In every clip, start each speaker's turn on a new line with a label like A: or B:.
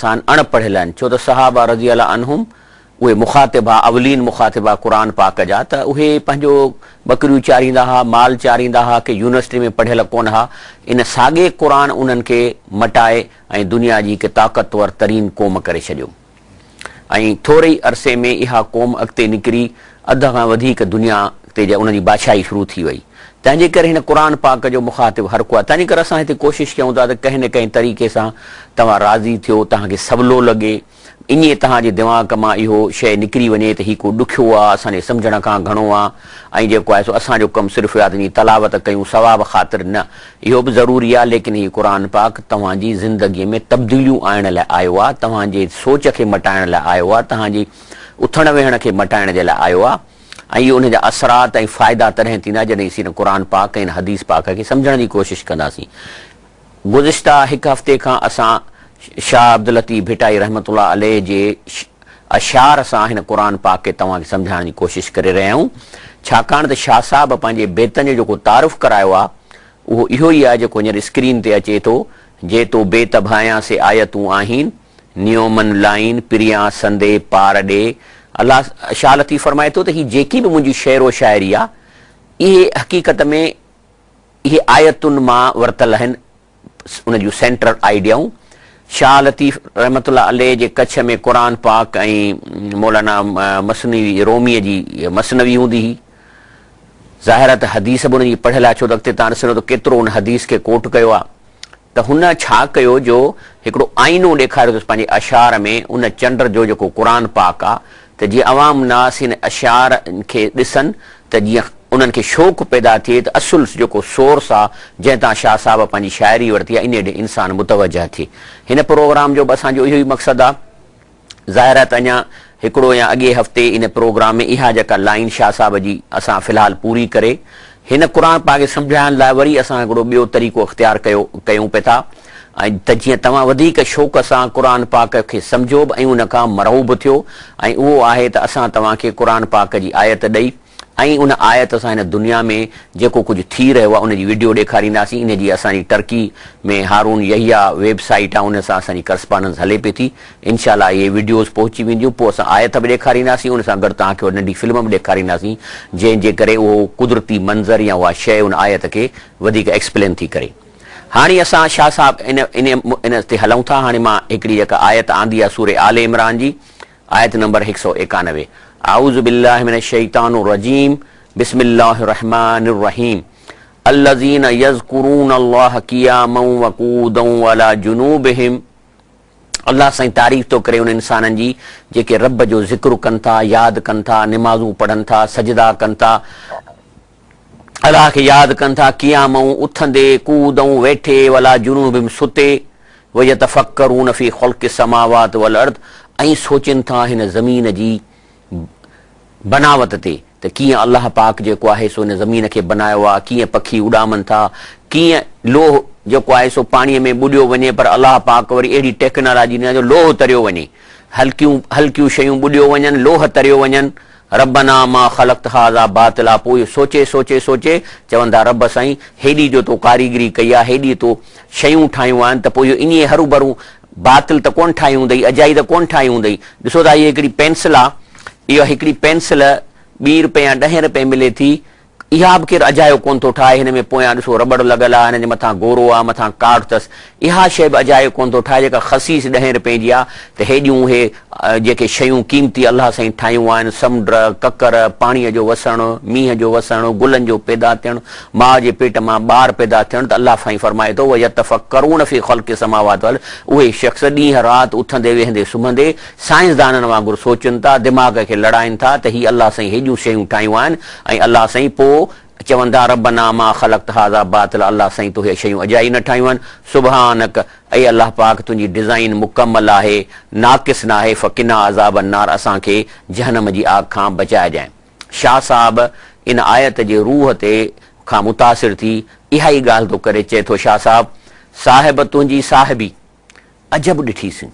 A: आसान अणपढ़ियल आहिनि छो त सहाबा रज़ी अल्लाह अन्हुम उहे मुखातिबा अवलीन मुखातिबा क़ुरान पाक जा त उहे पंहिंजो बकरियूं चारींदा हुआ माल चारींदा हुआ कि यूनिवर्सिटी में पढ़ियल कोन हुआ इन साॻे क़ुरान उन्हनि खे मटाए ऐं दुनिया जी हिकु ताक़तवर तरीन क़ौम करे छॾियो ऐं थोरे ई अरसे में इहा क़ौम अॻिते निकिरी अध खां वधीक दुनिया ते उनजी बादशाही शुरू थी वई तंहिंजे करे हिन क़ुरान पाक जो मुखातिब हर को आहे तंहिंजे करे असां हिते कोशिशि कयूं था त कंहिं न कंहिं तरीक़े सां तव्हां राज़ी थियो तव्हांखे सवलो लॻे ईअं तव्हांजे दिमाग़ मां इहो शइ निकिरी वञे त हीउ को ॾुखियो आहे असांजे सम्झण खां घणो आहे ऐं जेको आहे सो असांजो कमु सिर्फ़ु यादि तलावत कयूं सवाब ख़ातिर न इहो बि ज़रूरी आहे लेकिन हीउ क़ुरान पाक तव्हांजी ज़िंदगीअ में तब्दीलियूं आणण लाइ आयो आहे तव्हांजे सोच खे मटाइण लाइ आयो आहे तव्हांजी उथण वेहण खे मटाइण जे लाइ आयो आहे ऐं इहो उनजा असरात ऐं फ़ाइदा तॾहिं थींदा जॾहिं असीं क़ुरान पाक ऐं हदीस पाक खे सम्झण जी कोशिशि कंदासीं गुज़िश्ता हिकु हफ़्ते खां असां शाह अब्दुल लतीफ़ भिटाई रहमतुल्लाह अलैह जे अशार सां हिन क़ुरान पाक खे तव्हांखे सम्झाइण जी कोशिशि करे रहिया आहियूं छाकाणि त शाह साहिब पंहिंजे बेतनि जो जेको तारुफ़ करायो आहे उहो इहो ई आहे जेको हींअर स्क्रीन ते अचे थो जे तो बेत भायां से आयतूं आहिनि नियोमन लाइन प्रिया संदे पार ॾे अलाह शाह लतीफ़ फरमाए थो त हीअ जेकी बि मुंहिंजी शेरो शाइरी आहे इहे हक़ीक़त में इहे आयतुनि मां वरितल आहिनि उन जूं सेंट्रल आइडियाऊं शाह लतीफ़ रहमतुल्लाह अलैह जे कच्छ में क़ुरान पाक ऐं मौलाना मसनवी रोमीअ जी मसनवी हूंदी हुई ज़ाहिर त हदीस बि उनजी पढ़ियल आहे छो त अॻिते तव्हां ॾिसंदो त केतिरो उन हदीस खे कोट कयो आहे त हुन छा कयो जो हिकिड़ो आईनो ॾेखारियो अथसि पंहिंजे अशार में उन चंड जो जेको क़ुरान पाक आहे त जीअं अवाम नास हिन अशार खे ॾिसनि त जीअं उन्हनि खे शौक़ु पैदा थिए त असुल जेको सोर्स आहे जंहिं तां शाह साहिब पंहिंजी शाइरी वरिती आहे इन ॾे इंसान मुतवजह थिए हिन प्रोग्राम जो बि असांजो इहो ई मक़सदु आहे ज़ाहिर आहे त अञा हिकिड़ो या अॻे हफ़्ते इन प्रोग्राम में इहा जेका लाइन शाह साहिब जी असां फ़िलहालु पूरी करे हिन क़ुरान पाक खे सम्झाइण लाइ वरी असां हिकिड़ो ॿियो तरीक़ो इख़्तियार कयूं पिया था ऐं त जीअं तव्हां वधीक शौक़ सां क़ुरान पाक खे सम्झो बि ऐं उन खां मरऊब थियो ऐं उहो आहे त असां तव्हांखे क़ुरान पाक जी आयत ॾेई ऐं उन आयत सां हिन दुनिया में जेको कुझु थी रहियो आहे उनजी वीडियो ॾेखारींदासीं इन जी असांजी टर्की में हारून यहिया वेबसाइट आहे उन सां असांजी करस्पॉन्डेंस हले पई थी इनशाला इहे वीडियोज़ पहुची वेंदियूं पोइ असां आयत बि ॾेखारींदासीं उन सां गॾु तव्हांखे नंढी फिल्म बि ॾेखारींदासीं जंहिंजे करे उहो कुदरती मंज़र या उहा शइ उन आयत खे वधीक एक्सप्लेन थी करे हाणे असां शाह साहिब इन ते हलूं था हाणे मां हिकिड़ी जेका आयत आंदी आहे सूरे आले इमरान जी आयत नंबर 191 आऊज़ु बिल्लाहि मिनश शैतानिर रजीम बिस्मिल्लाहिर रहमानिर रहीम अल्लज़ीना यज़कुरून अल्लाह क़ियामन व क़ूदन व अला जुनूबिहिम अल्लाह साईं तारीफ़ थो करे उन इंसाननि जी जेके रब जो ज़िक्र कनि था यादि कनि था निमाज़ूं पढ़नि था सजदा कनि था अलाह खे यादि कनि था क़ियामऊं उथंदे कूदऊं वेठे वला जुनूबिहिम सुते व यतफ़क्करून फ़ी ख़ल्क़ि समावात वल अर्द ऐं सोचनि था हिन ज़मीन जी बनावत ते त कीअं अल्लाह पाक जेको आहे सो हिन ज़मीन खे बनायो आहे कीअं पखी उॾामनि था कीअं लोह जेको आहे सो पाणीअ में ॿुॾियो वञे पर अल्लाह पाक वरी अहिड़ी टेक्नोलॉजी ॾिना जो लोह तरियो वञे हल्कियूं शयूं ॿुॾियो वञनि लोह तरियो वञनि रबना मा ख़लक़्त हाज़ा बातिला पोइ सोचे सोचे सोचे चवंदा रब साईं हेॾी जो तो कारीगरी कई आहे हेॾी तो शयूं ठाहियूं आहिनि त पोइ इहो इन हरू भरू बातिल त कोन ठाही हूंदई अजाई त कोन ठाही हूंदई ॾिसो था हीअ हिकिड़ी पेंसिल आहे इहा हिकिड़ी पेंसिल 2 रुपए या 10 रुपए मिले थी इहा बि केरु अजायो कोन थो ठाहे हिन में पोयां ॾिसो रबड़ लॻल आहे हिन जे मथां गोरो आहे मथां काठ अथसि इहा शइ बि अजायो कोन थो ठाहे जेका ख़सीस 10 रुपए जी आहे त हेॾियूं हे जेके शयूं क़ीमती अलाह साईं ठाहियूं आहिनि समुंड ककर पाणीअ जो वसणु मींहं जो वसणु गुलनि जो पैदा थियणु माउ जे पेट मां ॿार पैदा थियणु त अलाह साईं फरमाए थो यतफ़क्करून फ़ी ख़ल्क़ि समावात वल उहे शख़्स ॾींहं राति उथंदे वेहंदे सुम्हंदे साइंसदाननि वांगुरु सोचनि था दिमाग़ खे लड़ाइनि था त हीअ अलाह साईं हेॾियूं शयूं ठाहियूं आहिनि ऐं अलाह साईं पोइ चवंदा रबना मा ख़लक़्त हाज़ा बातिला अल्लाह साईं तो हे शयूं अजाई न ठाहियूं आहिनि सुबहानक ऐं अल्लाह पाक तुंहिंजी डिज़ाइन मुकमल आहे नाक़िस न आहे फ़क़िना अज़ाब अन्नार असांखे जहन्नम जी आग खां बचाए जाए शाह साहब इन आयत जे रूह ते खां मुतासिर थी इहा ई ॻाल्हि थो करे चए थो शाह साहिब तुंहिंजी साहिबी अजब ॾिठीसीं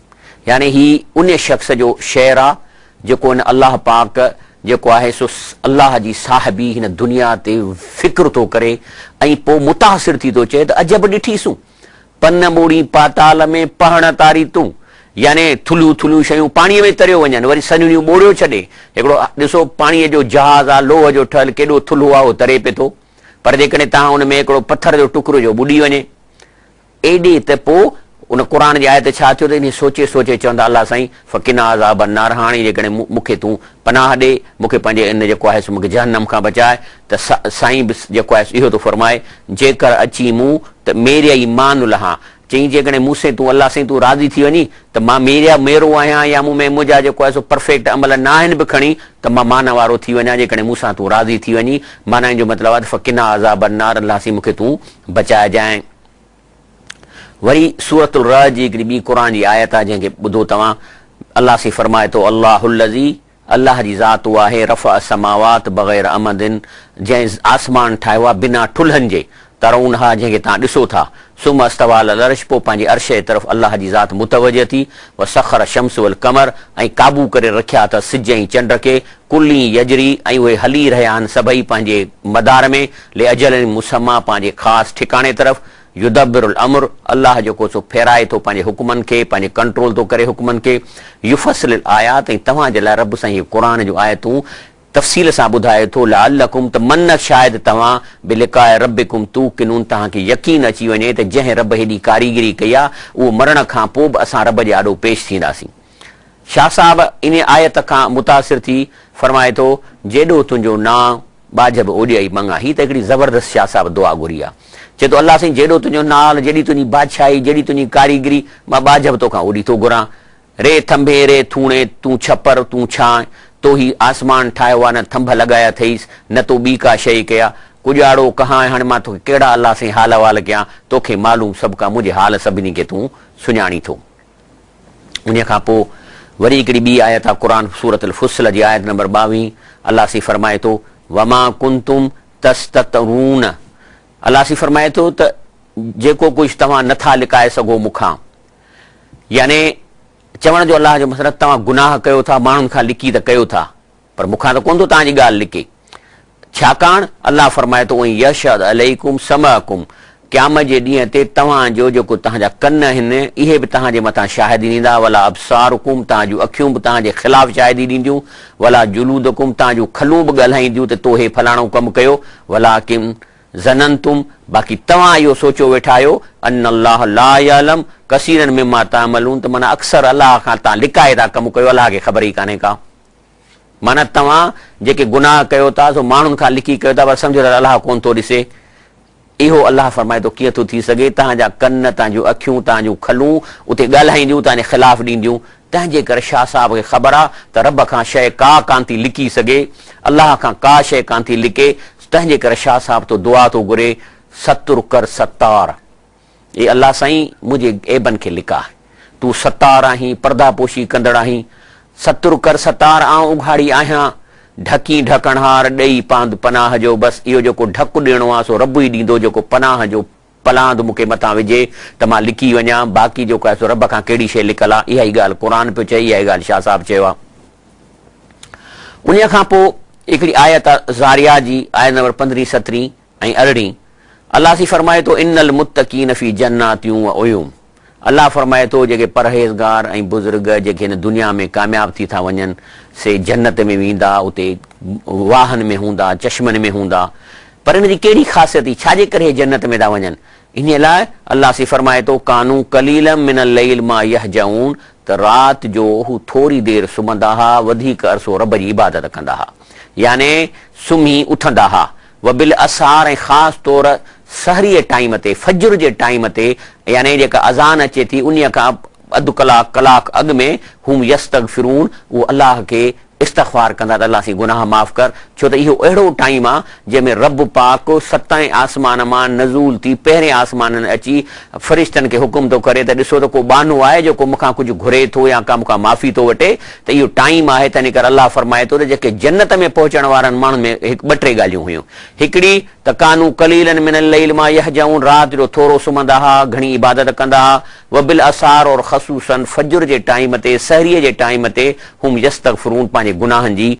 A: यानी ही उन शख़्स जो शेर आहे जेको इन अल्लाह पाक जेको आहे सो अल्लाह जी साहिबी हिन दुनिया ते फ़िक्र थो करे ऐं पोइ मुतासिर थी थो चए त अजब ॾिठीसूं पन ॿोड़ी पाताल में पहण तारी तूं यानी थुलियूं थुलियूं शयूं पाणीअ में तरियो वञनि, वरी सॼियूं ॿोड़ियो छॾे। हिकिड़ो ॾिसो पाणीअ जो जहाज़ आहे, लोह जो ठहियल, केॾो थुल्हो आहे, उहो तरे पिए थो। पर जेकॾहिं तव्हां हुन में हिकिड़ो पथर जो टुकड़ो जो ॿुॾी वञे एॾे, त पोइ उन क़ुर जी आयत छा थियो त इन सोचे सोचे चवंदा अलाह साईं फ़किना अज़ाब अन्नार, हाणे जेकॾहिं मूंखे तूं पनाह ॾे, मूंखे पंहिंजे इन जेको आहे मूंखे जहन्नम खां बचाए, त साईं बि जेको आहे इहो थो फरमाए, जेकर अची मूं त मेरे ईमान लहा, चई जेकॾहिं मूंसे तूं अलाह साईं तूं राज़ी थी वञी त मां मेरो आहियां, या मूं में मुंहिंजा जेको आहे सो परफेक्ट अमल न आहिनि बि खणी, त मां मान वारो थी वञा जेकॾहिं मूंसां तूं राज़ी थी वञी। माना जो मतिलबु आहे त फ़किना अज़ाब अन्नार, अलाह साईं मूंखे तूं बचाए जाए। वरी सूरतुल रहद जी हिकिड़ी ॿी क़ुर जी आयत आहे जंहिंखे ॿुधो तव्हां, अलाह साईं फरमाए थो अल्लाहुल्लज़ी, अलाह जी ज़ात उहा आहे, रफ़अ समावात बग़ैर अमदिन, जंहिं आसमान ठाहियो आहे बिना ठुल्हनि जे, तरूनहा जंहिंखे तव्हां ॾिसो था, सुम अस्तवा अलल अर्श, पोइ पंहिंजे अर्श जे तरफ़ अलाह जी ज़ात मुतवजह थी, व सख़र शम्स वल कमर, ऐं क़ाबू करे रखिया त सिज ऐं चंड खे, कुल्ली यजरी, ऐं उहे हली रहिया आहिनि सभई पंहिंजे मदार में, ले अजल मुसम्मा, पंहिंजे ख़ासि ठिकाणे तरफ़, युदब्बिरुल अम्र, अल्लाह जेको सो फेराए थो पंहिंजे हुकुमनि खे, पंहिंजे कंट्रोल थो करे हुकुमनि खे, युफ़स्सिलुल आयात, ऐं तव्हां जे लाइ रब साईं क़ुर जूं आयतूं तफ़सील सां ॿुधाए थो, लअल्लकुम, त मन शायदि तव्हां बिलिकाए रब्बिकुम तूक़िनून, तव्हांखे यकीन अची वञे त जंहिं रब हेॾी कारीगरी कई आहे, उहो मरण खां पोइ बि असां रब जे आॾो पेश थींदासीं। शाह साहब इन आयत खां मुतासिर थी फरमाए थो, जेॾो तुंहिंजो नाम बाजब ओॾियाई मंगा, ही त हिकिड़ी ज़बरदस्त शाह साहब दुआ घुरी आहे। चए थो अलाह साईं जेॾो तुंहिंजो नाल, जेॾी तुंहिंजी बादशाही, जेॾी तुंहिंजी कारीगरी, मां बाजब तोखां ओॾी थो घुरां। रे थंभे रे थूणे, तूं छपर तूं छां, तो ही आसमान ठाहियो आहे, न थंभ लॻाया अथईसि, न तो ॿी का शइ कया, कुॼाड़ो कहां, हाणे मां तोखे कहिड़ा अलाह साईं हाल वाल कयां, तोखे मालूम सभु का, मुंहिंजे हाल सभिनी खे तूं सुञाणी थो। उन खां पोइ वरी हिकिड़ी ॿी आयत आहे क़ुर सूरतुल फुस्सिल जी आयत नंबर 22, अलाह साईं फरमाए थो, वमा कुंतुम तस्ततरून, अलाह साईं फरमाए थो त जेको कुझु तव्हां नथा लिकाए सघो मूंखां, यानी चवण जो अलाह जो मतिलबु तव्हां गुनाह कयो था, माण्हुनि खां लिकी त कयो था, पर मूंखां त कोन थो तव्हांजी ॻाल्हि लिके, छाकाणि अलाह फरमाए थो यशहद अलैकुम समअकुम, क़यामत जे ॾींहं ते तव्हांजो जेको तव्हांजा कन आहिनि इहे बि तव्हांजे मथां शाहिदी ॾींदा, वला अबसारुकुम, तव्हांजूं अखियूं बि तव्हांजे ख़िलाफ़ शाहिदी ॾींदियूं, वला जुलूदकुम, तव्हांजूं खलूं बि ॻाल्हाईंदियूं त तो हे फलाणो कमु कयो, वला किम ज़नंतुम, बाक़ी तव्हां इहो सोचियो वेठा आहियो, अन अल्लाह ला यअलम कसीरन मिम्मा तामलून, त माना अक्सर अलाह खां तव्हां लिकाए था कमु कयो, अलाह खे ख़बर ई कान्हे का। माना तव्हां जेके गुनाह कयो था सो माण्हुनि खां लिकी कयो था, पर सम्झो त अलाह कोन थो ॾिसे। इहो अलाह फरमाए थो कीअं थो थी सघे, तव्हांजा कन, तव्हांजूं अखियूं, तव्हांजूं खलूं उते ॻाल्हाईंदियूं, तव्हांजे ख़िलाफ़ ॾींदियूं, तंहिंजे करे शाह साहब खे ख़बर आहे त रब खां शइ का कान थी लिकी सघे, अलाह खां का शइ कान थी लिके, तंहिंजे करे शाह साहब तो दुआ थो घुरे, सतुर कर सतार, ए अलाह साईं मुंहिंजे ऐबन खे लिका, तूं सतार आहीं, पर्दा पोशी कंदड़ आहीं, सतुर कर सतार, आउं उघाड़ी आहियां, ढकी ढकणहार, ॾेई पांद पनाह जो, बसि इहो जेको ढकु ॾियणो आहे सो रब ई ॾींदो, जेको पनाह जो पलांद मूंखे मथां विझे त मां लिकी वञा, बाक़ी जेको आहे सो रब खां कहिड़ी शइ लिकल आहे, इहा ई ॻाल्हि क़ुर पियो चए, इहा ई ॻाल्हि शाह साहब चयो आहे। उन खां पोइ हिकिड़ी आयत आहे ज़ारियात जी, आयत नंबर 15, 17 ऐं 18, अलाह सी फरमाए थो इन्नल मुत्तकीन फी जन्नातियूं व उयूम, अलाह फरमाए थो जेके परहेज़गार ऐं बुज़ुर्ग जेके हिन दुनिया में कामयाब थी था वञनि से जन्नत में वेंदा, उते वाहन में हूंदा, चश्मनि में हूंदा, पर हिन जी कहिड़ी ख़ासियत ई, छाजे करे जन्नत में था वञनि, इन लाइ अलाह सी फरमाए थो कानू कलीलम मिनल लैल मा यहजऊन, त राति जो हू थोरी देरि सुम्हंदा हुआ, वधीक अरसो रब जी इबादत कंदा हुआ, यानी सुम्ही उथंदा हुआ, वबिल असार, ऐं ख़ासि तौर सहरीअ टाइम ते, फजर जे टाइम ते, यानी जेका अज़ान अचे थी उन खां अधु कलाक अॻु में हुम यस्तगफिरून, उहो अलाह खे इस्तग़फार कंदा त अलाह सी गुनाह माफ़ कर, छो त इहो अहिड़ो टाइम आहे जंहिंमें रब पाक 7 आसमान मां नज़ूल थी पहिरें आसमान अची फ़रिश्तनि खे हुकुम थो करे त ॾिसो त को बानो आहे जेको मूंखां कुझु घुरे थो या का मूंखां माफ़ी थो वठे, त इहो टाइम आहे, तंहिं करे अलाह फरमाए थो त जेके जन्नत में पहुचण वारनि माण्हुनि में 2-3 ॻाल्हियूं हुयूं, हिकिड़ी त कानू कलीलन मिनल लैल मा यहजऊन, राति जो थोरो सुम्हंदा हुआ, घणी इबादत कंदा हुआ, वबिल असार, और ख़ुसूसन फजर जे टाइम ते, सहरीअ जे टाइम ते हुम यस्तगफिरून, पंहिंजे गुनाहनि जी